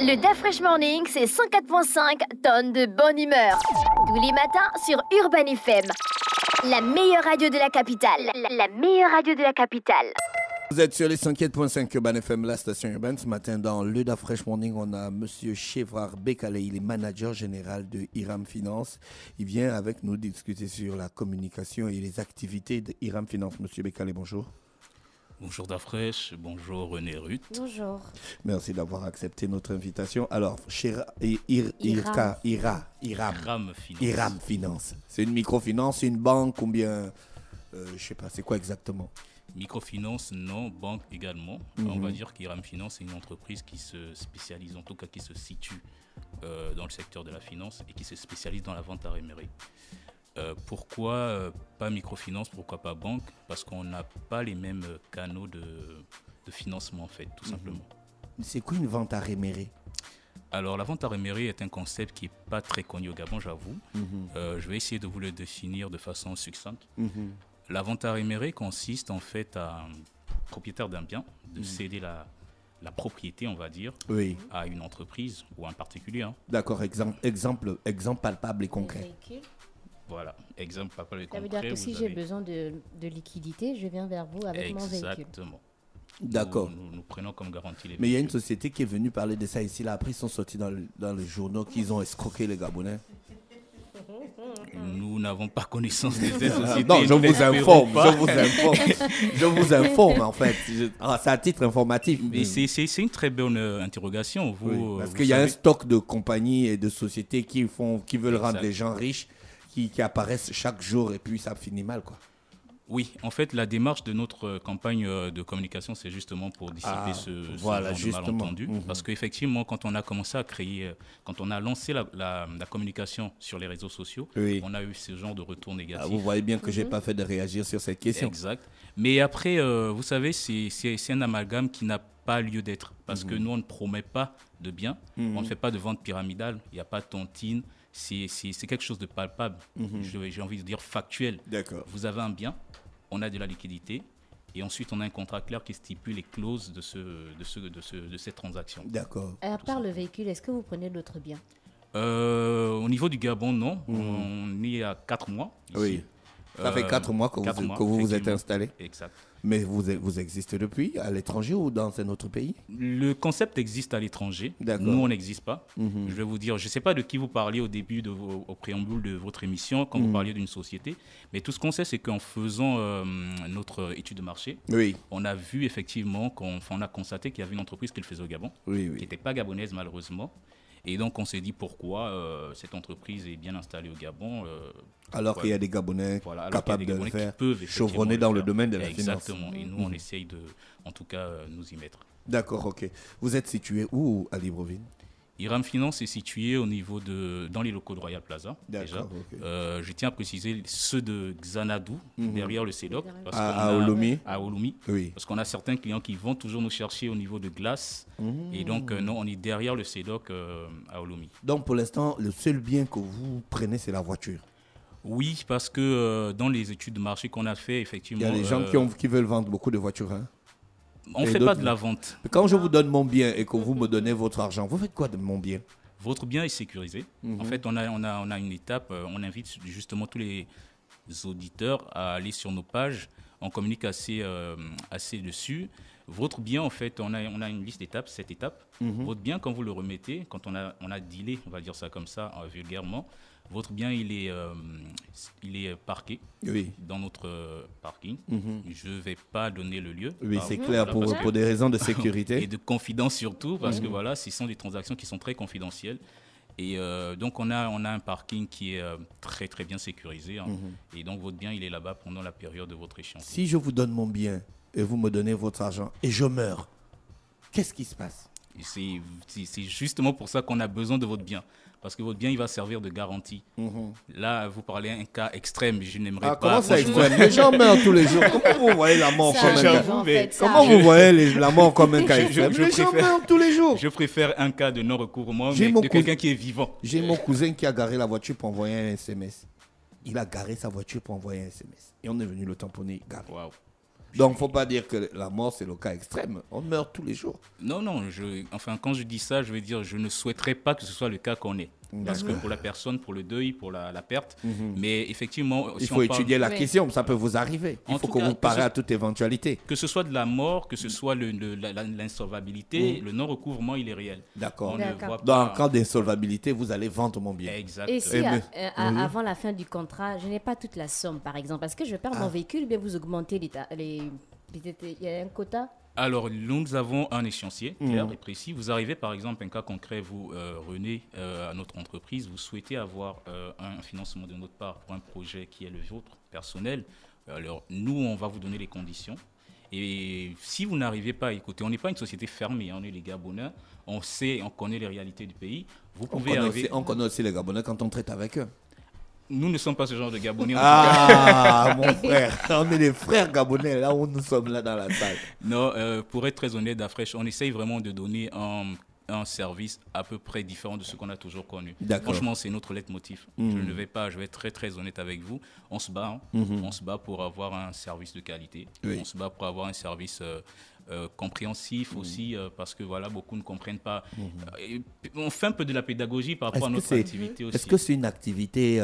Le DAF Fresh Morning, c'est 104.5 tonnes de bonne humeur. Tous les matins sur Urban FM. La meilleure radio de la capitale. La meilleure radio de la capitale. Vous êtes sur les 104.5 Urban FM, la station urbaine. Ce matin, dans le DAF Fresh Morning, on a M. Chevrar Bekale. Il est manager général de Iram Finance. Il vient avec nous discuter sur la communication et les activités d'Iram Finance. M. Bekale, bonjour. Bonjour DAF-Fresh, bonjour René Ruth. Bonjour. Merci d'avoir accepté notre invitation. Alors, Iram Finance. C'est une microfinance, une banque, combien je sais pas, c'est quoi exactement? Microfinance, non, banque également. On va dire qu'Iram Finance est une entreprise qui se spécialise, en tout cas qui se situe dans le secteur de la finance et qui se spécialise dans la vente à rémunérer. Pourquoi pas microfinance, pourquoi pas banque? Parce qu'on n'a pas les mêmes canaux de financement en fait, tout simplement. C'est quoi une vente à rémunérer? Alors la vente à rémunérer est un concept qui n'est pas très connu au Gabon, j'avoue. Je vais essayer de vous le définir de façon succincte. La vente à rémunérer consiste en fait à un propriétaire d'un bien de céder la propriété, on va dire, à une entreprise ou à un particulier. Hein. D'accord, exemple palpable et concret. Voilà, exemple palpable et concret. Ça veut dire que si j'ai besoin de liquidité, je viens vers vous avec mon véhicule. Exactement. D'accord. Nous prenons comme garantie les Mais il y a une société qui est venue parler de ça ici. Là. Après, ils sont sortis dans les journaux qu'ils ont escroqué les Gabonais. Nous n'avons pas connaissance de cette société. Non, je vous informe en fait. C'est à titre informatif. Mais c'est une très bonne interrogation. Parce qu'il y a un stock de compagnies et de sociétés qui veulent rendre les gens riches, qui apparaissent chaque jour et puis ça finit mal, quoi. Oui, en fait, la démarche de notre campagne de communication, c'est justement pour dissiper ce genre de malentendu. Parce qu'effectivement, quand on a commencé à créer, quand on a lancé la communication sur les réseaux sociaux, on a eu ce genre de retour négatif. Vous voyez bien que je n'ai pas fait de réagir sur cette question. Exact. Mais après, vous savez, c'est un amalgame qui n'a pas lieu d'être. Parce que nous, on ne promet pas de biens, on ne fait pas de vente pyramidale, il n'y a pas de tontine. C'est quelque chose de palpable, j'ai envie de dire factuel. D'accord. Vous avez un bien, on a de la liquidité, et ensuite on a un contrat clair qui stipule les clauses de cette transaction. D'accord. À part le véhicule, est-ce que vous prenez d'autres biens? Au niveau du Gabon, non. On est à 4 mois ici. Oui. Ça fait 4 mois que vous vous êtes installé. Exact. Mais vous existez depuis à l'étranger ou dans un autre pays? Le concept existe à l'étranger. Nous, on n'existe pas. Je vais vous dire, je ne sais pas de qui vous parliez au début, au préambule de votre émission, quand vous parliez d'une société. Mais tout ce qu'on sait, c'est qu'en faisant notre étude de marché, on a vu effectivement, on a constaté qu'il y avait une entreprise qui le faisait au Gabon, qui n'était pas gabonaise malheureusement. Et donc, on s'est dit pourquoi cette entreprise est bien installée au Gabon. Alors qu'il y a des Gabonais capables de le faire, chevronnés dans le domaine de la finance. Exactement. Et nous, on essaye de, en tout cas, nous y mettre. D'accord, ok. Vous êtes situé où à Libreville? Iram Finance est situé au niveau dans les locaux de Royal Plaza. Déjà. Okay. Je tiens à préciser ceux de Xanadu, derrière le CEDOC. À Ouloumi. À Ouloumi. Oui. Parce qu'on a certains clients qui vont toujours nous chercher au niveau de glace. Et donc, non, on est derrière le CEDOC à Ouloumi. Donc, pour l'instant, le seul bien que vous prenez, c'est la voiture? Oui, parce que dans les études de marché qu'on a fait, effectivement... Il y a des gens qui veulent vendre beaucoup de voitures, hein? On ne fait pas de la vente. Quand je vous donne mon bien et que vous me donnez votre argent, vous faites quoi de mon bien? Votre bien est sécurisé. En fait, on a une étape, on invite justement tous les auditeurs à aller sur nos pages. On communique assez dessus. Votre bien, en fait, on a une liste d'étapes, 7 étapes. Votre bien, quand vous le remettez, quand on a dealé, on va dire ça comme ça, vulgairement, votre bien, il est parqué dans notre parking. Je ne vais pas donner le lieu. Oui, c'est clair, pour des raisons de sécurité. Et de confidence surtout, parce que voilà, ce sont des transactions qui sont très confidentielles. Et donc, on a un parking qui est très, très bien sécurisé. Hein. Et donc, votre bien, il est là-bas pendant la période de votre échéance. Si je vous donne mon bien et vous me donnez votre argent et je meurs, qu'est-ce qui se passe? C'est justement pour ça qu'on a besoin de votre bien. Parce que votre bien, il va servir de garantie. Là, vous parlez d'un cas extrême. Je n'aimerais pas... Comment ça extrême? Les gens meurent tous les jours. Comment vous voyez la mort comme un cas? Comment vous voyez la mort comme un cas extrême? Les gens meurent tous les jours. Je préfère un cas de non-recouvrement, mais de quelqu'un qui est vivant. J'ai mon cousin qui a garé la voiture pour envoyer un SMS. Il a garé sa voiture pour envoyer un SMS. Et on est venu le tamponner garé. Waouh. Donc, il ne faut pas dire que la mort, c'est le cas extrême. On meurt tous les jours. Non, quand je dis ça, je veux dire, je ne souhaiterais pas que ce soit le cas qu'on ait. Parce que pour la personne, pour le deuil, pour la perte. Mais effectivement, il faut étudier la question, ça peut vous arriver. Il faut que vous parlez à toute éventualité. Que ce soit de la mort, que ce soit l'insolvabilité, le non-recouvrement, il est réel. D'accord. Dans le cas d'insolvabilité, vous allez vendre mon bien. Exact. Et si avant la fin du contrat, je n'ai pas toute la somme, par exemple, parce que je perds mon véhicule, bien vous augmentez il y a un quota. Alors, nous avons un échéancier clair et précis. Vous arrivez, par exemple, un cas concret, vous, René, à notre entreprise, vous souhaitez avoir un financement de notre part pour un projet qui est le vôtre, personnel. Alors, nous, on va vous donner les conditions. Et si vous n'arrivez pas, écoutez, on n'est pas une société fermée, on est les Gabonais, on connaît les réalités du pays. On connaît aussi les Gabonais quand on traite avec eux. Nous ne sommes pas ce genre de Gabonais. Mon frère, on est les frères Gabonais, là où nous sommes là dans la salle. Non, pour être très honnête, d'Afresh, on essaye vraiment de donner un service à peu près différent de ce qu'on a toujours connu. Franchement, c'est notre leitmotiv. Je vais être très très honnête avec vous. On se bat, on se bat pour avoir un service de qualité. On se bat pour avoir un service compréhensif aussi, parce que voilà, beaucoup ne comprennent pas. On fait un peu de la pédagogie par rapport à notre activité aussi. Est-ce que c'est une activité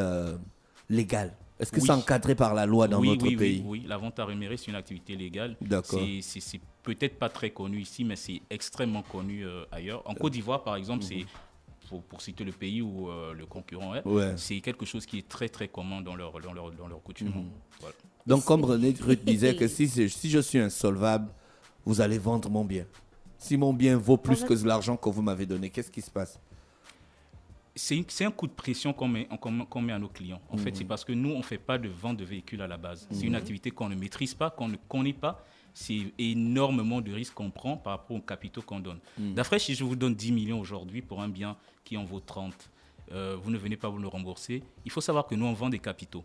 légale? Est-ce que c'est encadré par la loi dans notre pays? Oui, la vente à rémunérer, c'est une activité légale. D'accord. C'est peut-être pas très connu ici, mais c'est extrêmement connu ailleurs. En Côte d'Ivoire, par exemple, c'est, pour citer le pays où le concurrent est, c'est quelque chose qui est très très commun dans leur coutume. Voilà. Donc, comme René Ruth disait que si je suis insolvable, vous allez vendre mon bien. Si mon bien vaut plus que l'argent que vous m'avez donné, qu'est-ce qui se passe? C'est un coup de pression qu'on met à nos clients. En fait, c'est parce que nous, on ne fait pas de vente de véhicules à la base. C'est une activité qu'on ne maîtrise pas, qu'on ne connaît pas. C'est énormément de risques qu'on prend par rapport aux capitaux qu'on donne. D'après, si je vous donne 10 millions aujourd'hui pour un bien qui en vaut 30, vous ne venez pas vous le rembourser, il faut savoir que nous, on vend des capitaux.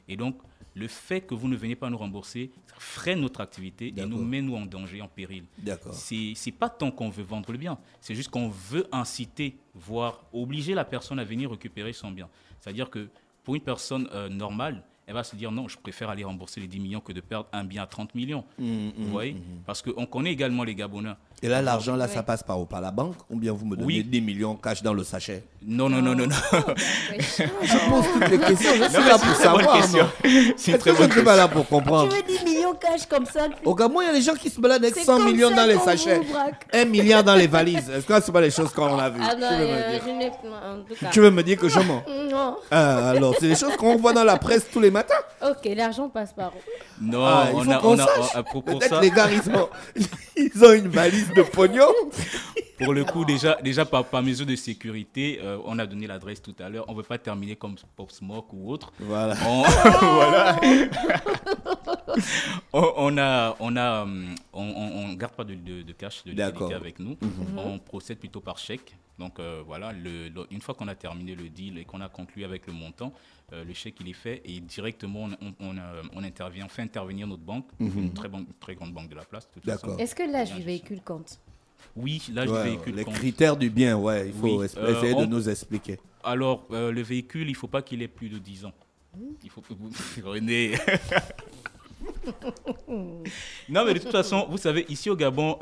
Et donc, le fait que vous ne veniez pas nous rembourser freine notre activité et nous met en danger, en péril. C'est pas tant qu'on veut vendre le bien, c'est juste qu'on veut inciter, voire obliger la personne à venir récupérer son bien. C'est-à-dire que pour une personne normale, elle va se dire non, je préfère aller rembourser les 10 millions que de perdre un bien à 30 millions. Vous voyez? Parce qu'on connaît également les Gabonais. Et là, l'argent, là, ça passe par où? Par la banque? Ou bien vous me donnez 10 millions cash dans le sachet? Non. Je pose toutes les questions. Je suis là pour savoir. C'est une très bonne question. Je suis pas là pour comprendre. Tu veux 10 millions cash comme ça? Au Gabon, il y a des gens qui se baladent avec 100 millions dans les sachets. 1 milliard dans les valises. Est-ce que ce pas les choses qu'on a vues? Tu veux me dire que je mens? Non. Alors, c'est des choses qu'on voit dans la presse tous les matins. Ok, l'argent passe par où? Non, à propos de ça. Les gars, ils ont une valise de pognon. Pour le coup, déjà par mesure de sécurité, on a donné l'adresse tout à l'heure. On ne veut pas terminer comme Pop Smoke ou autre. Voilà. On ne garde pas de cash, de liquidité avec nous. On procède plutôt par chèque. Donc voilà, une fois qu'on a terminé le deal et qu'on a conclu avec le montant, le chèque il est fait et directement on intervient, on fait intervenir notre banque, une très grande banque de la place. Est-ce que l'âge du véhicule compte? Oui, l'âge du véhicule les compte. Critères du bien, il faut essayer de nous expliquer. Alors, le véhicule, il ne faut pas qu'il ait plus de 10 ans. Il faut que vous... René. Non, mais de toute façon, vous savez, ici au Gabon...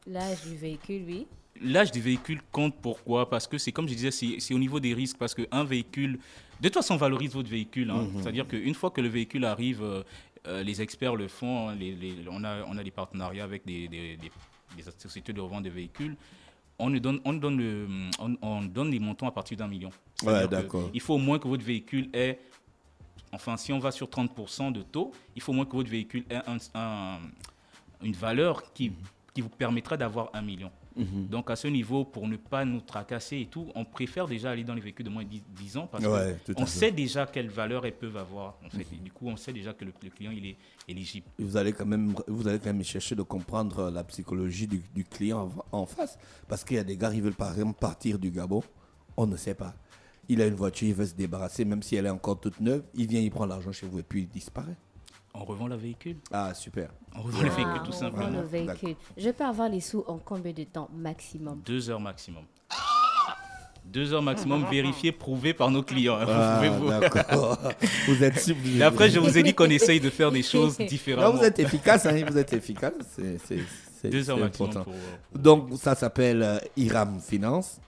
L'âge du véhicule, oui. L'âge du véhicule compte, pourquoi? Parce que c'est comme je disais, c'est au niveau des risques. Parce qu'un véhicule... De toute façon, on valorise votre véhicule. C'est-à-dire qu'une fois que le véhicule arrive, les experts le font. On a des partenariats avec des sociétés de revente de véhicules. On donne les montants à partir d'1 million. D'accord. Il faut au moins que votre véhicule ait... Enfin, si on va sur 30% de taux, il faut au moins que votre véhicule ait une valeur qui vous permettra d'avoir 1 million. Donc, à ce niveau, pour ne pas nous tracasser et tout, on préfère déjà aller dans les véhicules de moins de 10 ans parce qu'on sait déjà quelle valeur elles peuvent avoir. En fait. Et du coup, on sait déjà que le client il est éligible. Et vous allez quand même chercher de comprendre la psychologie du client en face. Parce qu'il y a des gars qui veulent par exemple partir du Gabon. On ne sait pas. Il a une voiture, il veut se débarrasser, même si elle est encore toute neuve. Il vient, il prend l'argent chez vous et puis il disparaît. On revend le véhicule. Ah, super. On revend le véhicule, tout simplement. Le véhicule. Je peux avoir les sous en combien de temps maximum? 2 heures maximum. 2 heures maximum, vérifié, prouvé par nos clients. D'accord. Vous êtes Et après, je vous ai dit qu'on essaye de faire des choses différemment. Non, vous êtes efficace, vous êtes efficace. C'est 2 heures maximum important. Donc, ça s'appelle Iram Finance.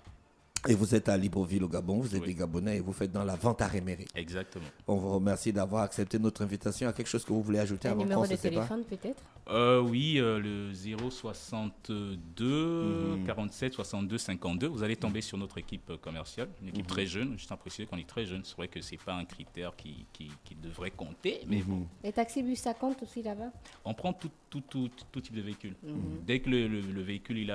Et vous êtes à Libreville au Gabon, vous êtes des Gabonais et vous faites dans la vente à Réméré. Exactement. On vous remercie d'avoir accepté notre invitation. Il y a quelque chose que vous voulez ajouter avant qu'on se sépare? Un numéro de téléphone peut-être? Oui, le 062 47 62 52. Vous allez tomber sur notre équipe commerciale, une équipe très jeune. Juste à préciser qu'on est très jeune. C'est vrai que ce n'est pas un critère qui devrait compter. Mais bon. Les taxis-bus, ça compte aussi là-bas? On prend tout type de véhicule. Dès que le véhicule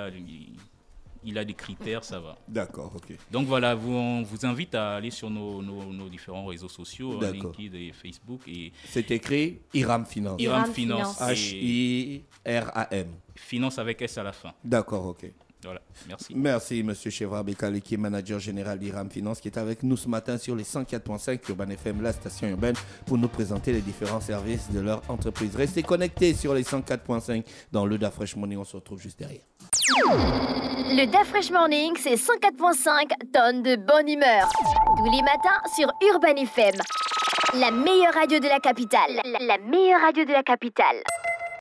il a des critères, ça va. D'accord, ok. Donc voilà, on vous invite à aller sur nos différents réseaux sociaux, LinkedIn et Facebook. C'est écrit Iram Finance. Iram Finance. H-I-R-A-M. Finance avec S à la fin. D'accord, ok. Voilà, merci. Merci, M. Chevra Bekale, qui est manager général d'Iram Finance, qui est avec nous ce matin sur les 104.5 Urban FM, la station urbaine, pour nous présenter les différents services de leur entreprise. Restez connectés sur les 104.5 dans le Da Fresh Morning. On se retrouve juste derrière. Le Da Fresh Morning, c'est 104.5 tonnes de bonne humeur. Tous les matins sur Urban FM. La meilleure radio de la capitale. La meilleure radio de la capitale.